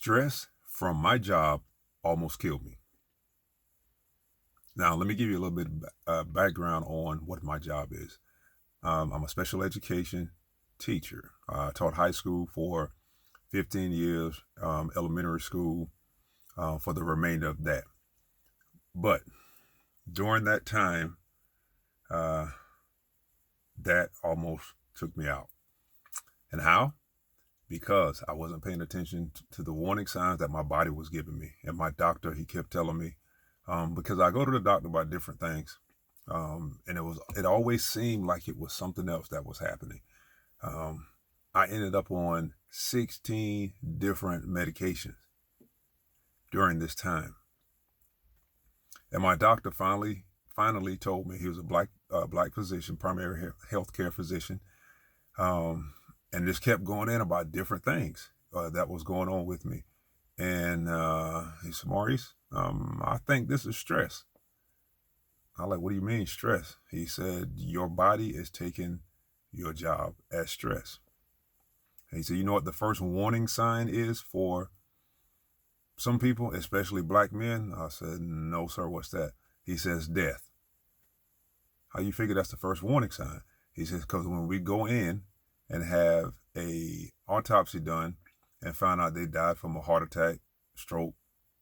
Stress from my job almost killed me. Now, let me give you a little bit of background on what my job is. I'm a special education teacher. I taught high school for 15 years, elementary school for the remainder of that. But during that time, uh, that almost took me out. And how? Because I wasn't paying attention to the warning signs that my body was giving me. And my doctor, he kept telling me, because I go to the doctor about different things. And it always seemed like it was something else that was happening. I ended up on 16 different medications during this time. And my doctor finally told me, he was a black physician, primary healthcare physician. And this kept going in about different things that was going on with me. And he said, Maurice, I think this is stress. I'm like, what do you mean stress? He said, your body is taking your job as stress. And he said, you know what the first warning sign is for some people, especially black men? I said, no, sir, what's that? He says, death. How you figure that's the first warning sign? He says, because when we go in and have a autopsy done and find out they died from a heart attack, stroke,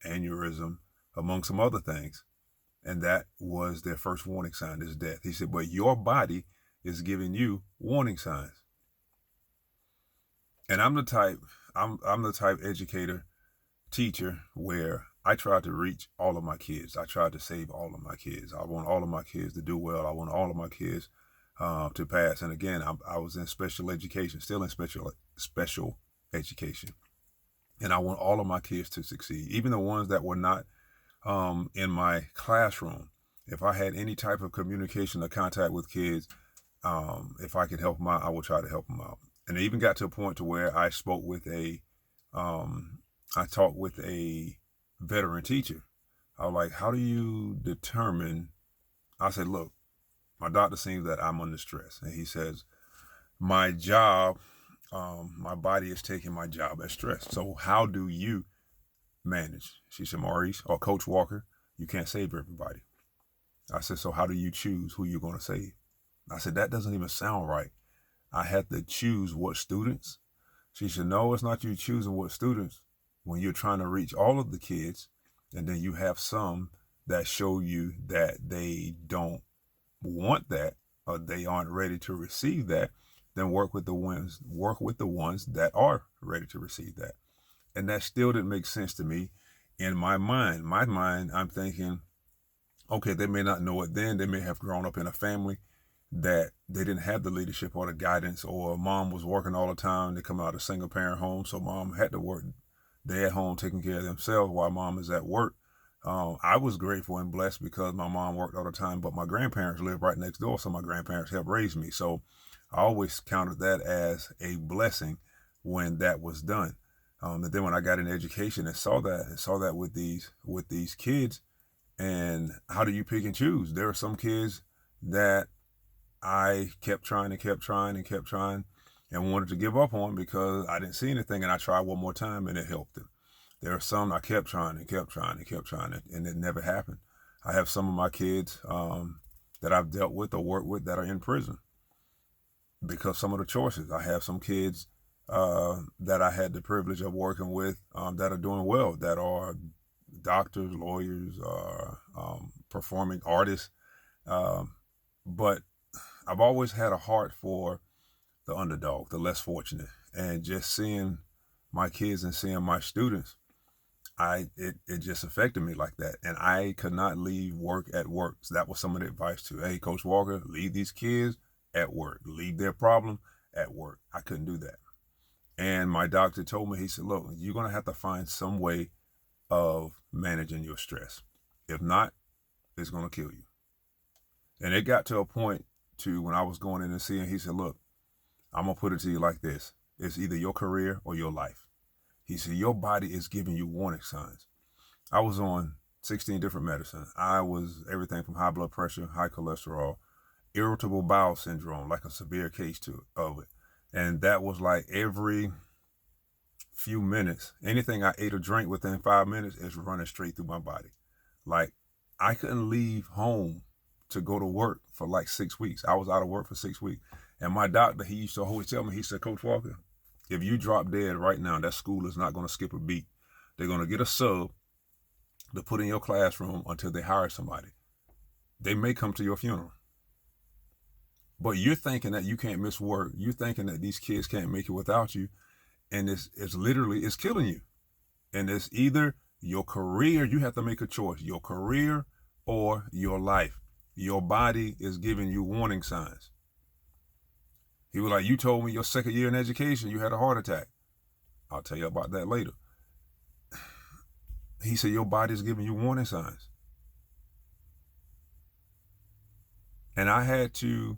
aneurysm, among some other things, and that was their first warning sign, is death. He said, but your body is giving you warning signs. And I'm the type educator, teacher, where I try to reach all of my kids. I try to save all of my kids. I want all of my kids to do well. I want all of my kids to pass. And again, I was in special education, still in special education. And I want all of my kids to succeed, even the ones that were not in my classroom. If I had any type of communication or contact with kids, if I could help them out, I would try to help them out. And it even got to a point to where I talked with a veteran teacher. I was like, how do you determine? I said, look, my doctor seems that I'm under stress. And he says, my job, my body is taking my job as stress. So how do you manage? She said, Maurice or Coach Walker, you can't save everybody. I said, so how do you choose who you're going to save? I said, that doesn't even sound right. I had to choose what students. She said, no, it's not you choosing what students when you're trying to reach all of the kids. And then you have some that show you that they don't want that or they aren't ready to receive that. Then work with the ones that are ready to receive that. And that still didn't make sense to me. In my mind, I'm thinking, okay, they may not know it then. They may have grown up in a family that they didn't have the leadership or the guidance, or mom was working all the time. They come out of a single parent home, so mom had to work. They at home taking care of themselves while mom is at work. I was grateful and blessed because my mom worked all the time, but my grandparents lived right next door, so my grandparents helped raise me. So I always counted that as a blessing when that was done. And then when I got into education and saw that with these kids, and how do you pick and choose? There are some kids that I kept trying and wanted to give up on because I didn't see anything, and I tried one more time and it helped them. There are some I kept trying, and it never happened. I have some of my kids that I've dealt with or worked with that are in prison because some of the choices. I have some kids that I had the privilege of working with that are doing well, that are doctors, lawyers, performing artists. But I've always had a heart for the underdog, the less fortunate, and just seeing my kids and seeing my students, it just affected me like that. And I could not leave work at work. So that was some of the advice too. Hey, Coach Walker, leave these kids at work. Leave their problem at work. I couldn't do that. And my doctor told me, he said, look, you're going to have to find some way of managing your stress. If not, it's going to kill you. And it got to a point to when I was going in and seeing, he said, look, I'm going to put it to you like this. It's either your career or your life. He said, your body is giving you warning signs. I was on 16 different medicines. I was everything from high blood pressure, high cholesterol, irritable bowel syndrome, like a severe case of it. And that was like every few minutes, anything I ate or drank within 5 minutes is running straight through my body. Like, I couldn't leave home to go to work for like 6 weeks. I was out of work for 6 weeks. And my doctor, he used to always tell me, he said, Coach Walker, if you drop dead right now, that school is not going to skip a beat. They're going to get a sub to put in your classroom until they hire somebody. They may come to your funeral. But you're thinking that you can't miss work. You're thinking that these kids can't make it without you. And it's killing you. And it's either your career, you have to make a choice, your career or your life. Your body is giving you warning signs. He was like, you told me your second year in education, you had a heart attack. I'll tell you about that later. He said, your body is giving you warning signs. And I had to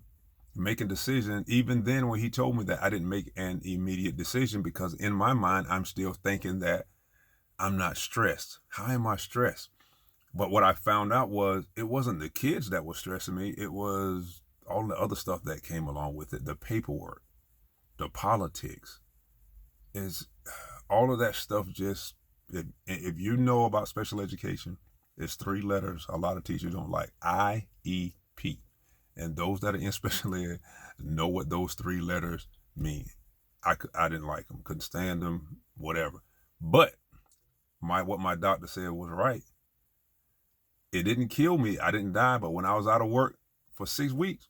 make a decision. Even then, when he told me that, I didn't make an immediate decision because in my mind, I'm still thinking that I'm not stressed. How am I stressed? But what I found out was it wasn't the kids that were stressing me. It was all the other stuff that came along with it. The paperwork, the politics, is all of that stuff. Just, if you know about special education, it's 3 letters a lot of teachers don't like. IEP. And those that are in special ed know what those 3 letters mean. I didn't like them, couldn't stand them, whatever. But what my doctor said was right. It didn't kill me. I didn't die. But when I was out of work for 6 weeks,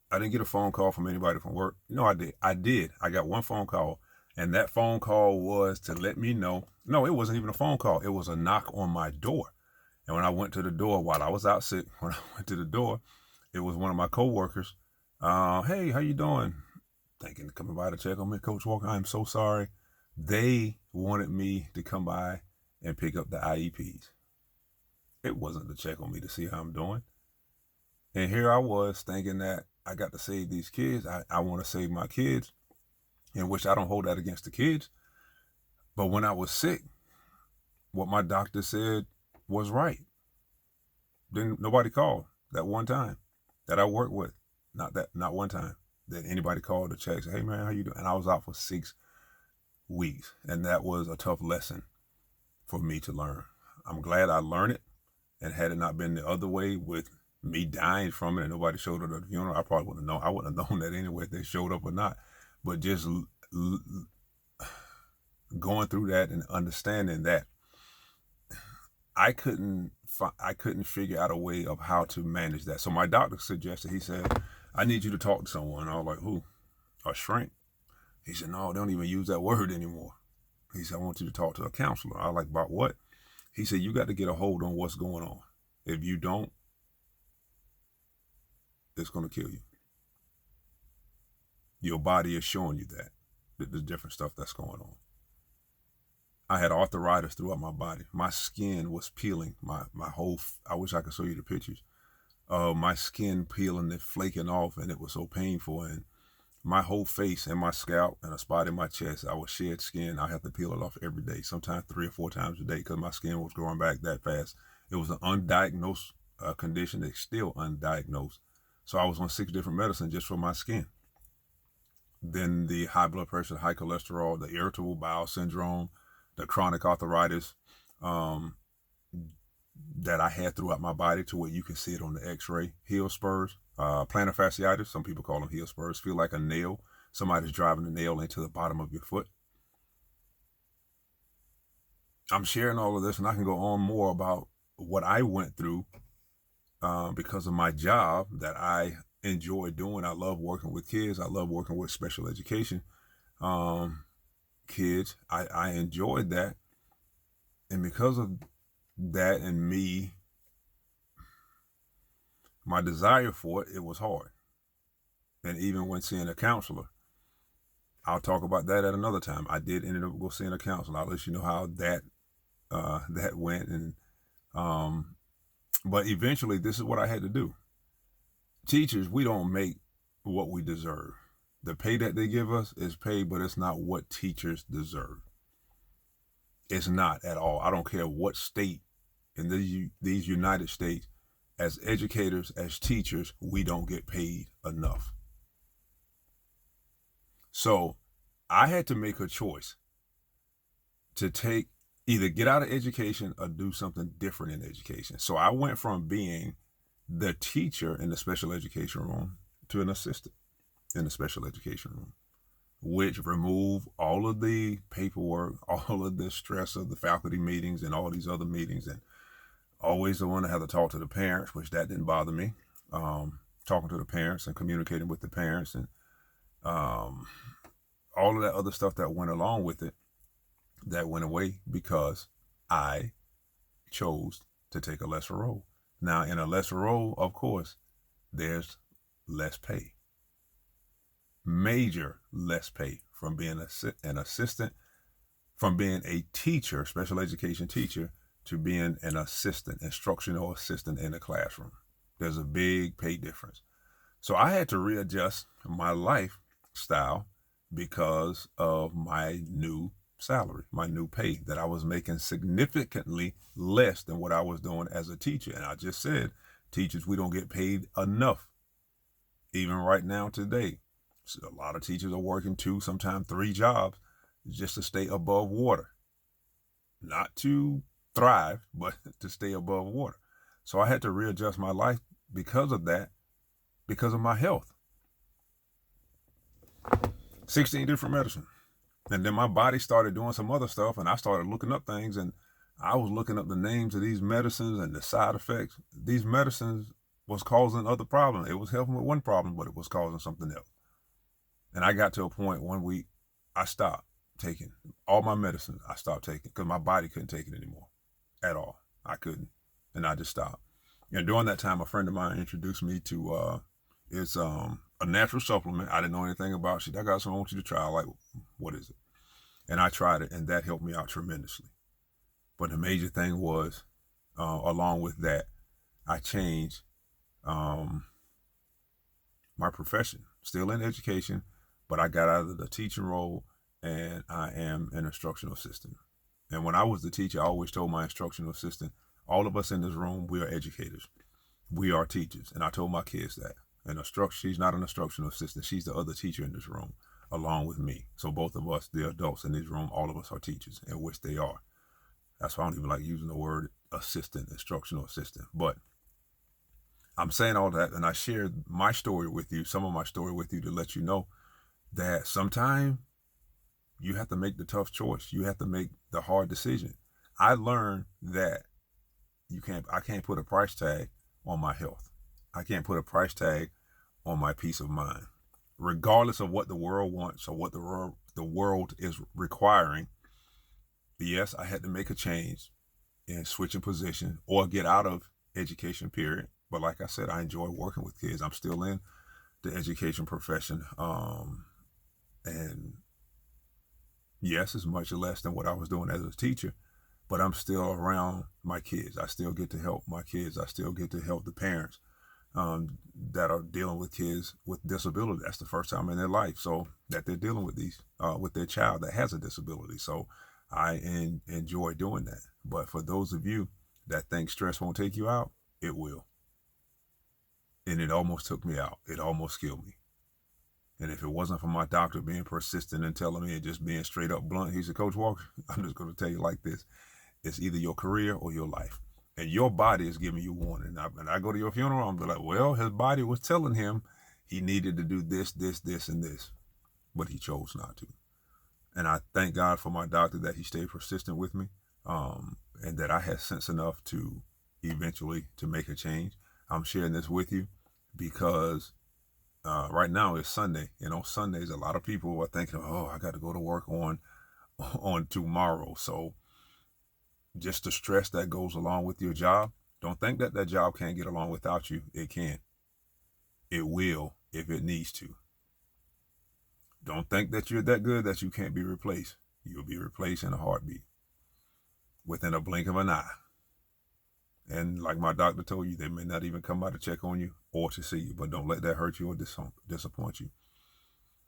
I didn't get a phone call from anybody from work. No, I did. I got one phone call. And that phone call was to let me know. No, it wasn't even a phone call. It was a knock on my door. And when I went to the door while I was out sick, when I went to the door, it was one of my coworkers. Hey, how you doing? Thinking to come by to check on me, Coach Walker. I'm so sorry. They wanted me to come by and pick up the IEPs. It wasn't to check on me to see how I'm doing. And here I was thinking that I got to save these kids. I want to save my kids, in which I don't hold that against the kids. But when I was sick, what my doctor said was right. Then nobody called that one time that I worked with. Not one time that anybody called to check, say, hey man, how you doing? And I was out for 6 weeks. And that was a tough lesson for me to learn. I'm glad I learned it. And had it not been the other way with me dying from it and nobody showed up at the funeral, I probably wouldn't have known. I wouldn't have known that anyway if they showed up or not. But just going through that and understanding that I couldn't figure out a way of how to manage that. So my doctor suggested, he said, I need you to talk to someone. I was like, who? A shrink? He said, no, they don't even use that word anymore. He said, I want you to talk to a counselor. I was like, about what? He said, you got to get a hold on what's going on. If you don't, it's going to kill you. Your body is showing you that there's different stuff that's going on. I had arthritis throughout my body. My skin was peeling. My whole, I wish I could show you the pictures. My skin peeling and flaking off, and it was so painful. And my whole face and my scalp and a spot in my chest, I would shed skin. I have to peel it off every day, sometimes 3 or 4 times a day, because my skin was growing back that fast. It was an undiagnosed condition. It's still undiagnosed. So I was on 6 different medicines just for my skin. Then the high blood pressure, high cholesterol, the irritable bowel syndrome, the chronic arthritis that I had throughout my body, to where you can see it on the x-ray. Heel spurs, plantar fasciitis, some people call them heel spurs, feel like a nail. Somebody's driving a nail into the bottom of your foot. I'm sharing all of this, and I can go on more about what I went through because of my job that I enjoy doing. I love working with kids. I love working with special education kids. I enjoyed that. And because of that and me, my desire for it, it was hard. And even when seeing a counselor, I'll talk about that at another time. I did end up seeing a counselor. I'll let you know how that went. And but eventually, this is what I had to do. Teachers, we don't make what we deserve. The pay that they give us is pay, but it's not what teachers deserve. It's not at all. I don't care what state in these United States, as educators, as teachers, we don't get paid enough. So I had to make a choice to either get out of education or do something different in education. So I went from being the teacher in the special education room to an assistant in the special education room, which removed all of the paperwork, all of the stress of the faculty meetings and all these other meetings, and always the one that had to talk to the parents, which that didn't bother me. Talking to the parents and communicating with the parents and all of that other stuff that went along with it, that went away because I chose to take a lesser role. Now, in a lesser role, of course, there's less pay. Major less pay from being an assistant, from being a teacher, special education teacher, to being an assistant, instructional assistant in a classroom. There's a big pay difference. So I had to readjust my lifestyle because of my new salary, my new pay, that I was making significantly less than what I was doing as a teacher. And I just said, teachers, we don't get paid enough. Even right now today, so a lot of teachers are working 2, sometimes 3 jobs just to stay above water. Not to thrive, but to stay above water. So I had to readjust my life because of that, because of my health. 16 different medicines. And then my body started doing some other stuff, and I started looking up things, and I was looking up the names of these medicines and the side effects. These medicines was causing other problems. It was helping with one problem, but it was causing something else. And I got to a point one week, I stopped taking all my medicines. I stopped taking because my body couldn't take it anymore at all. I couldn't. And I just stopped. And during that time, a friend of mine introduced me to, it's a natural supplement. I didn't know anything about it. I got something I want you to try. I'm like, what is it? And I tried it, and that helped me out tremendously. But the major thing was, along with that, I changed my profession. Still in education, but I got out of the teaching role, and I am an instructional assistant. And when I was the teacher, I always told my instructional assistant, all of us in this room, we are educators. We are teachers. And I told my kids that. And she's not an instructional assistant. She's the other teacher in this room, along with me. So both of us, the adults in this room, all of us are teachers, in which they are. That's why I don't even like using the word assistant, instructional assistant. But I'm saying all that, and I shared my story with you, some of my story with you, to let you know that sometimes you have to make the tough choice. You have to make the hard decision. I learned that I can't put a price tag on my health. I can't put a price tag on my peace of mind. Regardless of what the world wants or what the world is requiring, yes, I had to make a change and switch in position or get out of education, period. But like I said, I enjoy working with kids. I'm still in the education profession. And yes, it's much less than what I was doing as a teacher, but I'm still around my kids. I still get to help my kids. I still get to help the parents that are dealing with kids with disability. That's the first time in their life, so that they're dealing with with their child that has a disability. So I enjoy doing that. But for those of you that think stress won't take you out, it will. And it almost took me out. It almost killed me. And if it wasn't for my doctor being persistent and telling me and just being straight up blunt, he said, Coach Walker, I'm just going to tell you like this. It's either your career or your life. And your body is giving you warning. And I go to your funeral, I'm like, well, his body was telling him he needed to do this, this, this, and this. But he chose not to. And I thank God for my doctor that he stayed persistent with me, and that I had sense enough to eventually to make a change. I'm sharing this with you because right now it's Sunday, and on Sundays a lot of people are thinking, oh, I got to go to work on tomorrow. So just the stress that goes along with your job, don't think that that job can't get along without you. It can. It will if it needs to. Don't think that you're that good that you can't be replaced. You'll be replaced in a heartbeat, within a blink of an eye. And like my doctor told you, they may not even come by to check on you or to see you, but don't let that hurt you or disappoint you.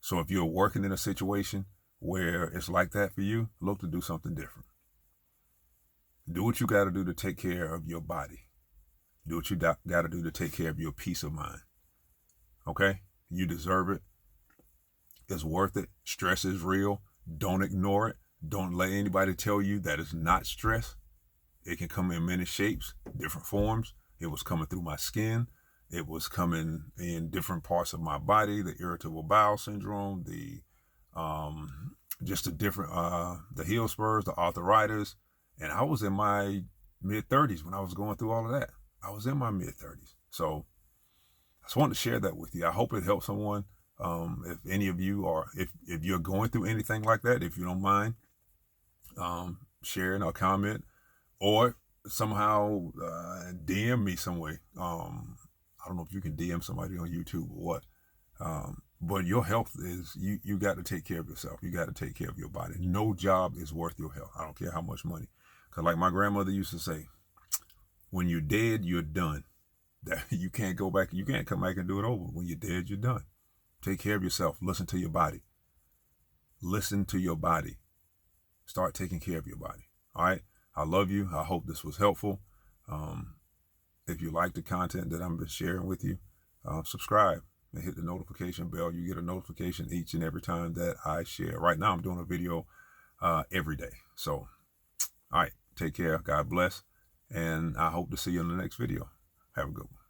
So if you're working in a situation where it's like that for you, look to do something different. Do what you got to do to take care of your body. Do what you got to do to take care of your peace of mind. Okay? You deserve it. It's worth it. Stress is real. Don't ignore it. Don't let anybody tell you that it's not stress. It can come in many shapes, different forms. It was coming through my skin. It was coming in different parts of my body, the irritable bowel syndrome, just the different, the heel spurs, the arthritis. And I was in my mid-30s when I was going through all of that. I was in my mid-30s. So I just wanted to share that with you. I hope it helps someone. If any of you are, if you're going through anything like that, if you don't mind sharing or comment, or somehow DM me some way. I don't know if you can DM somebody on YouTube or what. But your health is, you got to take care of yourself. You got to take care of your body. No job is worth your health. I don't care how much money. Because like my grandmother used to say, when you're dead, you're done. That you can't go back. You can't come back and do it over. When you're dead, you're done. Take care of yourself. Listen to your body. Listen to your body. Start taking care of your body. All right. I love you. I hope this was helpful. If you like the content that I'm sharing with you, subscribe and hit the notification bell. You get a notification each and every time that I share. Right now, I'm doing a video every day. So, all right. Take care. God bless. And I hope to see you in the next video. Have a good one.